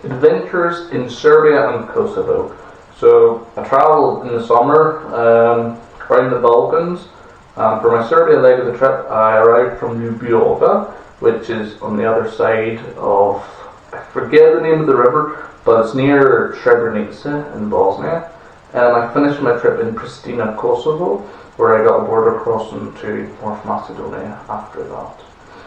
Adventures in Serbia and Kosovo. So I travelled in the summer around the Balkans. For my Serbia leg of the trip, I arrived from Ljubljana, which is on the other side of, I forget the name of the river, but it's near Srebrenica in Bosnia. And I finished my trip in Pristina, Kosovo, where I got a border crossing to North Macedonia after that.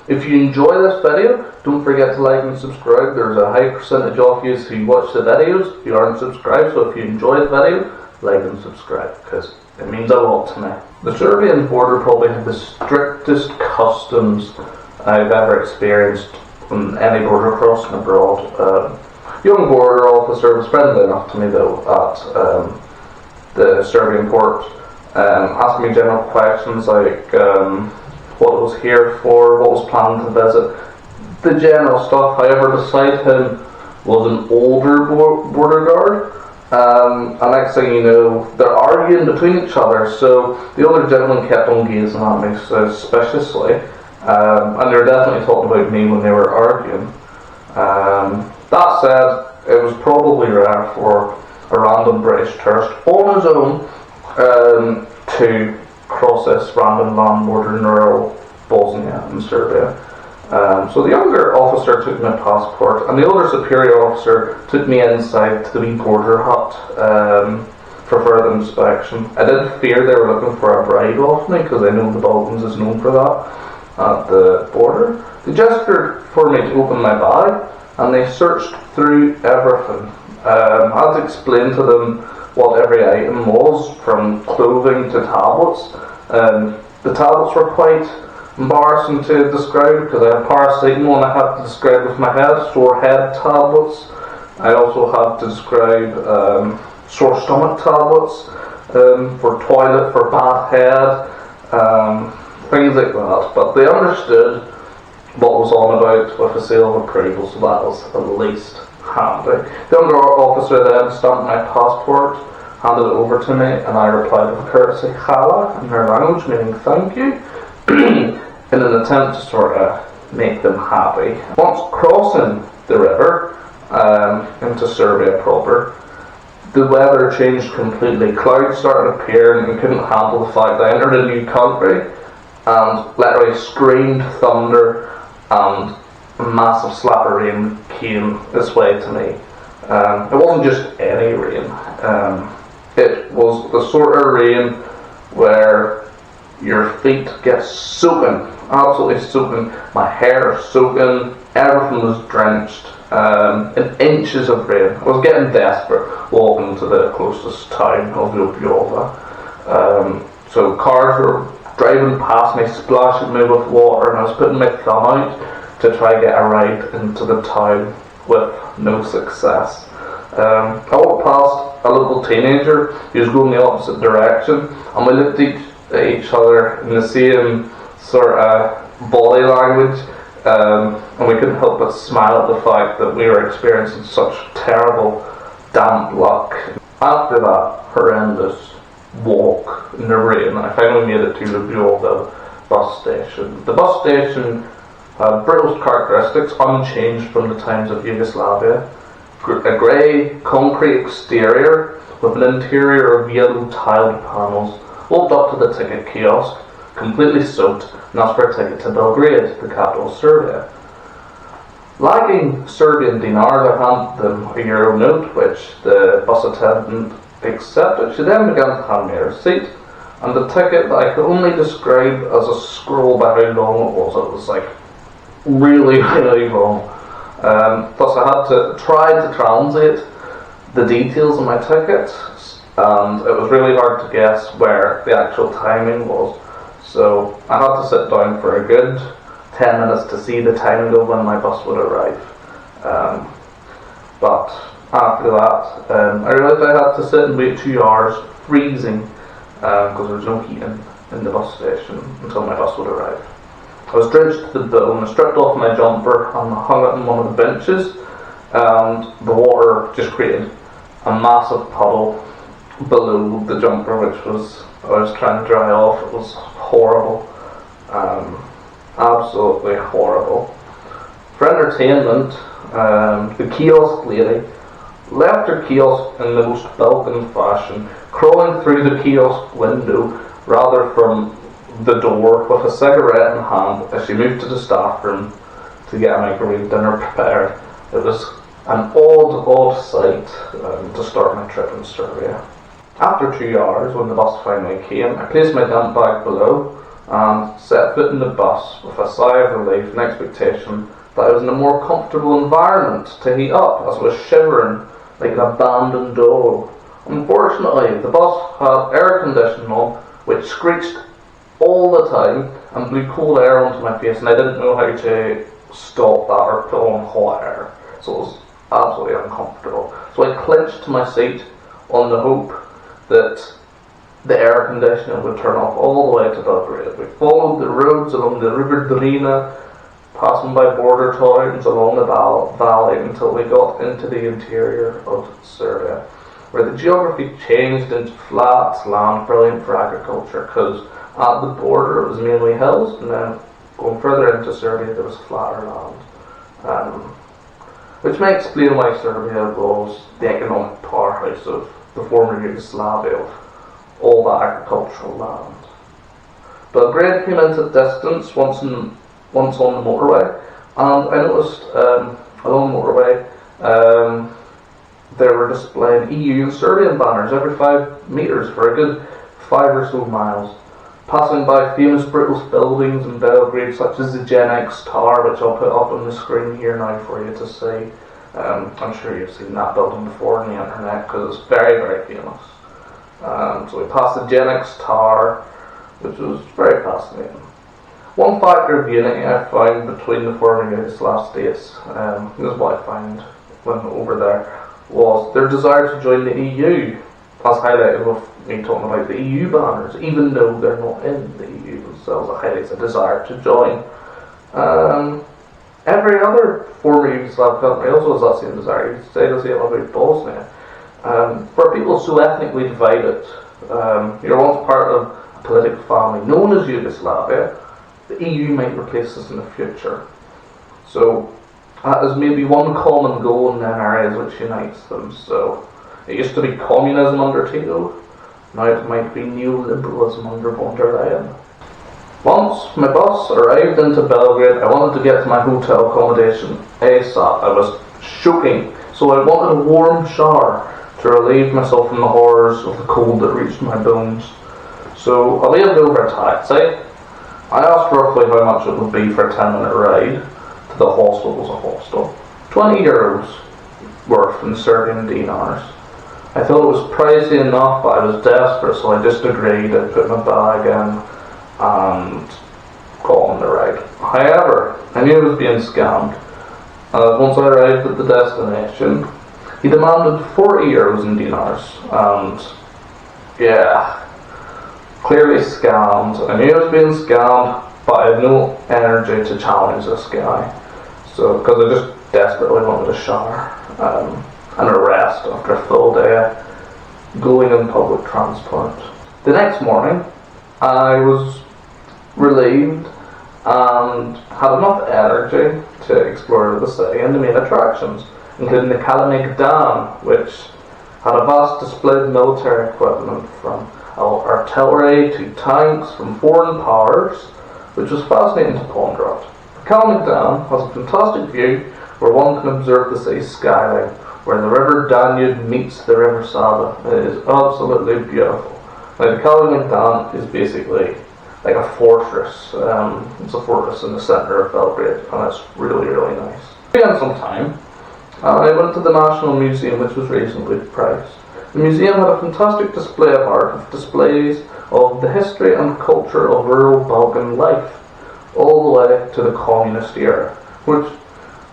If you enjoy this video, don't forget to like and subscribe. There's a high percentage of you who watch the videos who aren't subscribed, so if you enjoy the video, like and subscribe, because it means a lot to me. The Serbian border probably had the strictest customs I've ever experienced on any border crossing abroad. Young border officer was friendly enough to me though at the Serbian port, asked me general questions like what I was here for, what was planned to visit, the general stuff. However, beside him was an older border guard, and next thing you know, they're arguing between each other, so the older gentleman kept on gazing at me suspiciously, and they were definitely talking about me when they were arguing. That said, it was probably rare for a random British tourist on his own to cross this random land border in rural Bosnia and Serbia. So the younger officer took my passport, and the older superior officer took me inside to the wee border hut for further inspection. I did fear they were looking for a bribe off me, because I know the Balkans is known for that at the border. They gestured for me to open my bag, and they searched through everything. I had to explain to them what every item was, from clothing to tablets. The tablets were quite embarrassing to describe because I had paracetamol and I had to describe with my head, sore head tablets. I also had to describe sore stomach tablets for toilet, for bad head, things like that. But they understood what was on about with a seal of approval, so that was at least handy. The younger officer then stamped my passport, handed it over to me, and I replied with a courtesy "Hvala" in their language, meaning thank you, in an attempt to sort of make them happy. Once crossing the river into Serbia proper, the weather changed completely. Clouds started appearing and couldn't handle the fact that I entered a new country, and literally screamed thunder and a massive slap of rain came this way to me. It wasn't just any rain. It was the sort of rain where your feet get soaking, absolutely soaking. My hair is soaking, everything was drenched, in inches of rain. I was getting desperate walking to the closest town of Ljubljana. So cars were driving past me, splashing me with water, and I was putting my thumb out to try to get a ride into the town with no success. I walked past a local teenager who was going the opposite direction, and we looked at each other in the same sort of body language, and we couldn't help but smile at the fact that we were experiencing such terrible damp luck. After that horrendous walk in the rain, I finally made it to the Ljubljana bus station. The bus station had brutal characteristics unchanged from the times of Yugoslavia. A grey concrete exterior with an interior of yellow tiled panels. Walked up to the ticket kiosk, completely soaked, and asked for a ticket to Belgrade, the capital of Serbia. Lacking Serbian dinars, I handed them a euro note, which the bus attendant accepted. She then began to hand me a receipt, and the ticket that I could only describe as a scroll by how long it was. It was like really, really long. Plus I had to try to translate the details of my ticket, and it was really hard to guess where the actual timing was. So I had to sit down for a good 10 minutes to see the timing of when my bus would arrive. But after that, I realised I had to sit and wait 2 hours, freezing, because there was no heating in the bus station until my bus would arrive. I was drenched to the bone. I stripped off my jumper and hung it on one of the benches, and the water just created a massive puddle below the jumper, which I was trying to dry off. It was horrible, absolutely horrible. For entertainment, the kiosk lady left her kiosk in the most Balkan fashion, crawling through the kiosk window rather from the door with a cigarette in hand as she moved to the staff room to get a microwave dinner prepared. It was an odd sight to start my trip in Serbia. After 2 hours, when the bus finally came, I placed my dump bag below and set foot in the bus with a sigh of relief and expectation that I was in a more comfortable environment to heat up, as I was shivering like an abandoned dog. Unfortunately, the bus had air conditioning on, which screeched all the time and blew cold air onto my face, and I didn't know how to stop that or put on hot air, so it was absolutely uncomfortable. So I clinched to my seat on the hope that the air conditioning would turn off all the way to Belgrade. We followed the roads along the River Drina, passing by border towns along the valley until we got into the interior of Serbia, where the geography changed into flat land, brilliant for agriculture, because at the border it was mainly hills, and then going further into Serbia there was flatter land, which may explain why Serbia was the economic powerhouse of the former Yugoslavia, of all the agricultural land. Belgrade came into distance once on the motorway, and I noticed along the motorway they were displaying EU and Serbian banners every 5 metres for a good 5 or so miles, passing by famous British buildings in Belgrade such as the Gen X Tower, which I'll put up on the screen here now for you to see. I'm sure you've seen that building before on the internet because it's very, very famous. So we passed the Gen X Tower, which was very fascinating. One factor of unity I found between the former Yugoslav states, this is what I found when over there, was their desire to join the EU, as highlighted with me talking about the EU banners, even though they're not in the EU themselves. It highlights a desire to join. Every other former Yugoslav country also has that same desire. You could say the same about Bosnia. For people so ethnically divided, you're once part of a political family known as Yugoslavia, the EU might replace us in the future. So that is maybe one common goal in them areas which unites them. So it used to be communism under Tito, now it might be neoliberalism under von der Leyen. Once my bus arrived into Belgrade, I wanted to get to my hotel accommodation ASAP. I was choking, so I wanted a warm shower to relieve myself from the horrors of the cold that reached my bones. So I waved over a taxi. I asked roughly how much it would be for a 10-minute ride to the hostel. It was a hostel. 20 euros worth in Serbian dinars. I thought it was pricey enough, but I was desperate, so I just agreed. I put my bag in and got on the ride. However, I knew I was being scammed, and once I arrived at the destination, he demanded 40 euros in dinars, and yeah, clearly scammed. I knew I was being scammed, but I had no energy to challenge this guy, so because I just desperately wanted a shower and a rest after a full day going in public transport. The next morning, I was relieved and had enough energy to explore the city and the main attractions, including the Kalemegdan Dam, which had a vast display of military equipment from artillery to tanks from foreign powers, which was fascinating to ponder at. The Kalemegdan Dam has a fantastic view where one can observe the city's skyline, where the river Danube meets the river Sava. It is absolutely beautiful. Now, the Kalemegdan Dam is basically like a fortress. It's a fortress in the centre of Belgrade, and it's really, really nice. Spent some time. I went to the National Museum, which was reasonably priced. The museum had a fantastic display of art, with displays of the history and culture of rural Balkan life, all the way to the communist era, which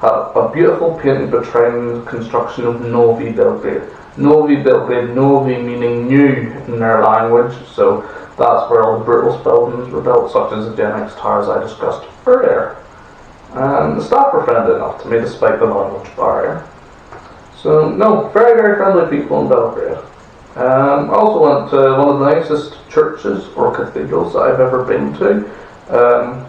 had a beautiful painting portraying the construction of Novi Belgrade. Novi Belgrade, Novi meaning new in their language, so that's where all the British buildings were built, such as the Gen X towers I discussed earlier. And the staff were friendly enough to me despite the language barrier. So, no, very, very friendly people in Belgrade. I also went to one of the nicest churches or cathedrals that I've ever been to,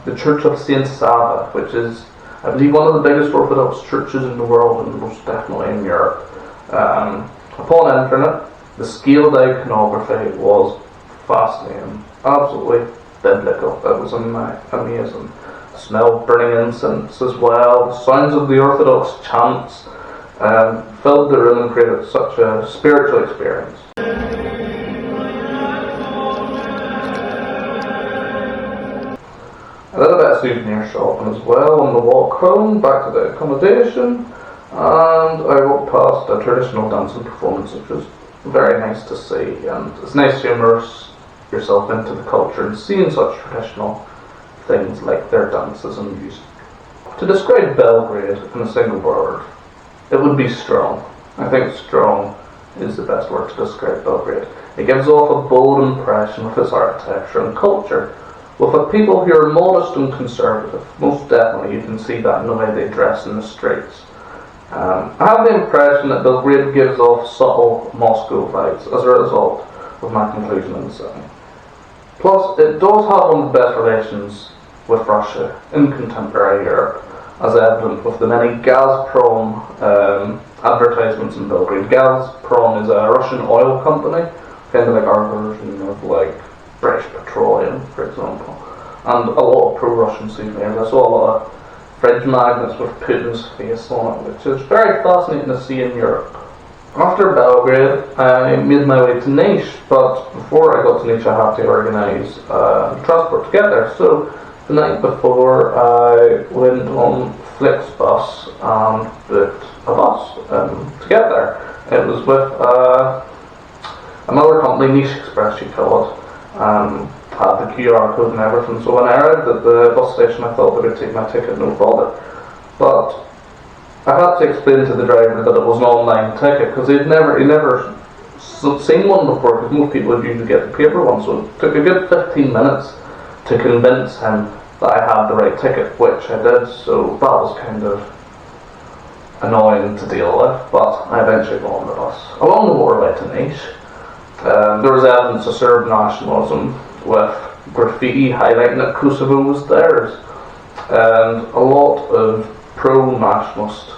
the Church of Saint Sava, which is I believe one of the biggest Orthodox churches in the world, and most definitely in Europe. Upon entering it, the scaled iconography was fascinating, absolutely biblical. It was amazing. The smell of burning incense as well, the sounds of the Orthodox chants filled the room and created such a spiritual experience. A little bit of souvenir shopping as well on the walk home back to the accommodation, and I walked past a traditional dancing performance, which was very nice to see, and it's nice to immerse yourself into the culture and seeing such traditional things like their dances and music. To describe Belgrade in a single word, it would be strong. I think strong is the best word to describe Belgrade. It gives off a bold impression of its architecture and culture, with a people who are modest and conservative. Most definitely you can see that in the way they dress in the streets. I have the impression that Belgrade gives off subtle Moscow vibes as a result of my conclusion in the city. Plus, it does have one of the best relations with Russia in contemporary Europe, as evident with the many Gazprom advertisements in Belgrade. Gazprom is a Russian oil company, kind of like our version of like British Petroleum, for example, and a lot of pro-Russian souvenirs. I saw a lot of fridge magnets with Putin's face on it, which is very fascinating to see in Europe. After Belgrade, I made my way to Niš, but before I got to Niš I had to organise transport to get there. So the night before I went on Flixbus and booked a bus to get there. It was with another company, Niš Express you call it. Had the QR code and everything, so when I arrived at the bus station I thought they would take my ticket, no bother. But I had to explain to the driver that it was an online ticket, because he'd never seen one before, because most people would usually get the paper one, so it took a good 15 minutes to convince him that I had the right ticket, which I did, so that was kind of annoying to deal with, but I eventually got on the bus. Along the motorway to Niš, there was evidence of Serb nationalism, with graffiti highlighting that Kosovo was theirs, and a lot of pro-nationalist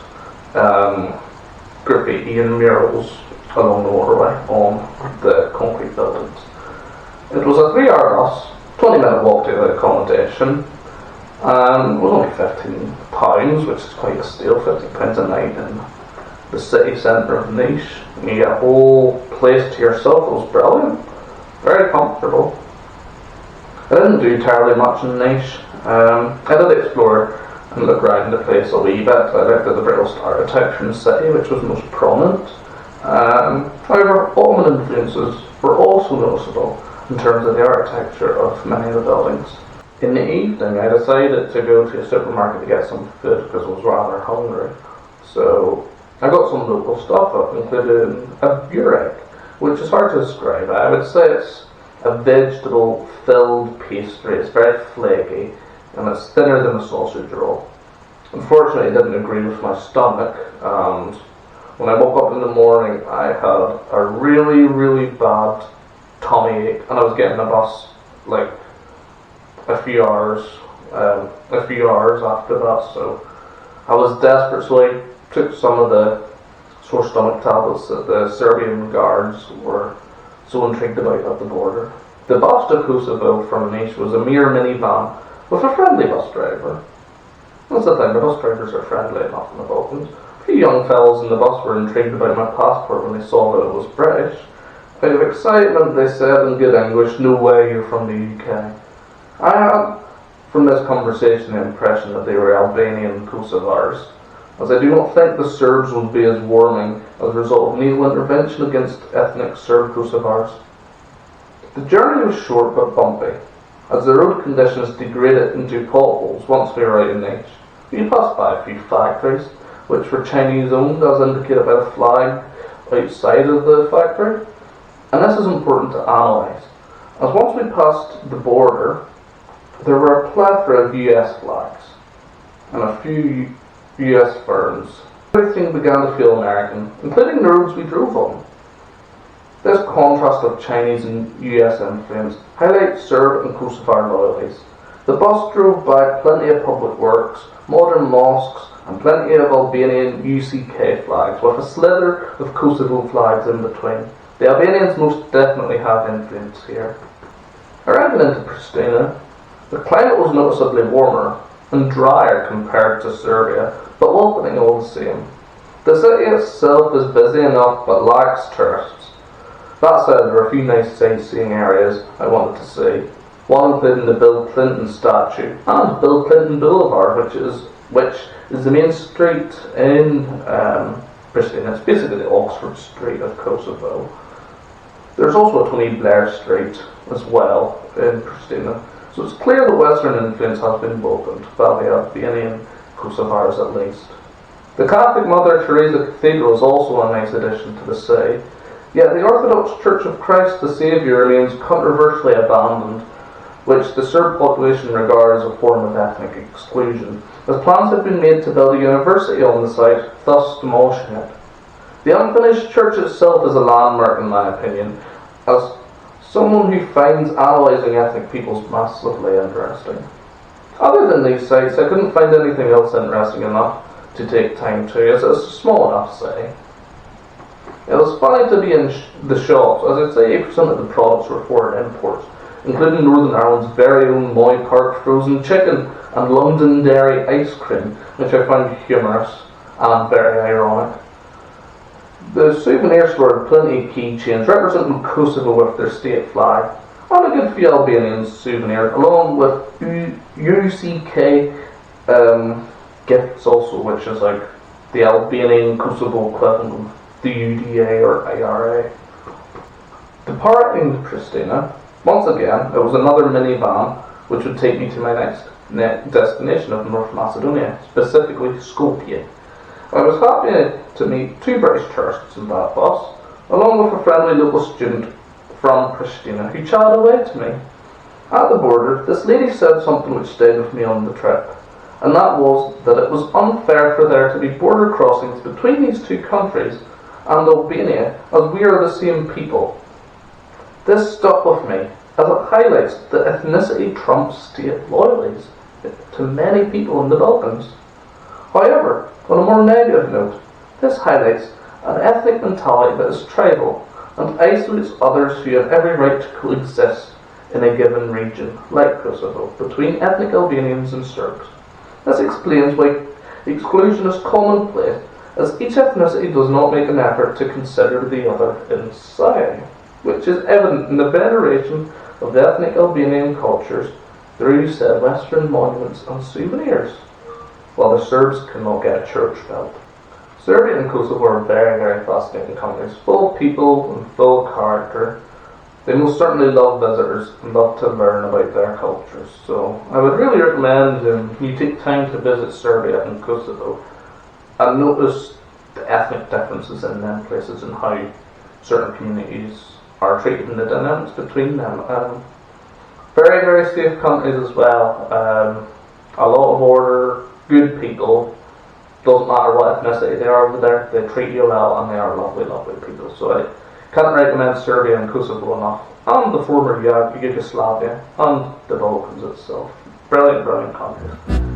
graffiti and murals along the motorway on the concrete buildings. It was a 3-hour bus, 20-minute walk to the accommodation, and it was only £15, which is quite a steal, £15 a night in the city centre of Niš. You get a whole place to yourself. It was brilliant, very comfortable. I didn't do terribly much in Niš. I did explore and look around the place a wee bit. I looked at the British architecture in the city, which was most prominent. However, Ottoman influences were also noticeable in terms of the architecture of many of the buildings. In the evening, I decided to go to a supermarket to get some food because I was rather hungry. So I got some local stuff, including a burek, which is hard to describe. I would say it's a vegetable-filled pastry. It's very flaky, and it's thinner than a sausage roll. Unfortunately, it didn't agree with my stomach, and when I woke up in the morning, I had a really, really bad tummy ache, and I was getting a bus like a few hours after that. So I was desperate, so I took some of the sore stomach tablets that the Serbian guards were so intrigued about at the border. The bus to Kosovo from Niš was a mere minivan with a friendly bus driver. That's the thing, the bus drivers are friendly enough in the Balkans. A few young fellows in the bus were intrigued about my passport when they saw that it was British. Out of excitement, they said in good English, "No way you're from the UK." I had, from this conversation, the impression that they were Albanian Kosovars, as I do not think the Serbs would be as warming as a result of naval intervention against ethnic Serb Kosovars. The journey was short but bumpy, as the road conditions degraded into potholes once we were out in Niš. We passed by a few factories, which were Chinese owned, as indicated by the flag outside of the factory. And this is important to analyse, as once we passed the border, there were a plethora of US flags and a few US firms. Everything began to feel American, including the roads we drove on. This contrast of Chinese and US influence highlights Serb and Kosovar loyalties. The bus drove by plenty of public works, modern mosques, and plenty of Albanian UCK flags, with a slither of Kosovo flags in between. The Albanians most definitely have influence here. Arriving into Pristina, the climate was noticeably warmer and drier compared to Serbia, but welcoming all the same. The city itself is busy enough but lacks tourists. That said, there are a few nice sightseeing areas I wanted to see. One including the Bill Clinton statue and Bill Clinton Boulevard, which is the main street in Pristina. It's basically the Oxford Street of Kosovo. There's also a Tony Blair Street as well in Pristina. So it's clear the Western influence has been welcomed by the Albanian Kosovars at least. The Catholic Mother Teresa Cathedral is also a nice addition to the city, yet the Orthodox Church of Christ the Saviour remains controversially abandoned, which the Serb population regard as a form of ethnic exclusion, as plans have been made to build a university on the site, thus demolishing it. The unfinished church itself is a landmark in my opinion, as someone who finds analysing ethnic peoples massively interesting. Other than these sites, I couldn't find anything else interesting enough to take time to, as it's a small enough city. It was funny to be in the shops, as I'd say 80% of the products were foreign imports, including Northern Ireland's very own Moy Park frozen chicken and Londonderry ice cream, which I found humorous and very ironic. The souvenir store had plenty of keychains representing Kosovo with their state flag, and a good few Albanian souvenirs, along with UCK gifts also, which is like the Albanian Kosovo equivalent of the UDA or IRA. Departing Pristina, once again, it was another minivan which would take me to my next destination of North Macedonia, specifically Skopje. I was happy to meet two British tourists in that bus, along with a friendly local student from Pristina who chatted away to me. At the border, this lady said something which stayed with me on the trip, and that was that it was unfair for there to be border crossings between these two countries and Albania, as we are the same people. This stuck with me, as it highlights that ethnicity trumps state loyalties to many people in the Balkans. However, on a more negative note, this highlights an ethnic mentality that is tribal and isolates others who have every right to coexist in a given region, like Kosovo, between ethnic Albanians and Serbs. This explains why exclusion is commonplace, as each ethnicity does not make an effort to consider the other in society, which is evident in the veneration of the ethnic Albanian cultures through said Western monuments and souvenirs, while the Serbs cannot get a church built. Serbia and Kosovo are very, very fascinating countries, full of people and full of character. They most certainly love visitors and love to learn about their cultures. So I would really recommend you take time to visit Serbia and Kosovo and notice the ethnic differences in them places and how certain communities are treated and the dynamics between them. Very, very safe countries as well. A lot of order, good people. Doesn't matter what ethnicity they are over there, they treat you well and they are lovely, lovely people. So I can't recommend Serbia and Kosovo enough. And the former Yugoslavia and the Balkans itself. Brilliant, brilliant countries.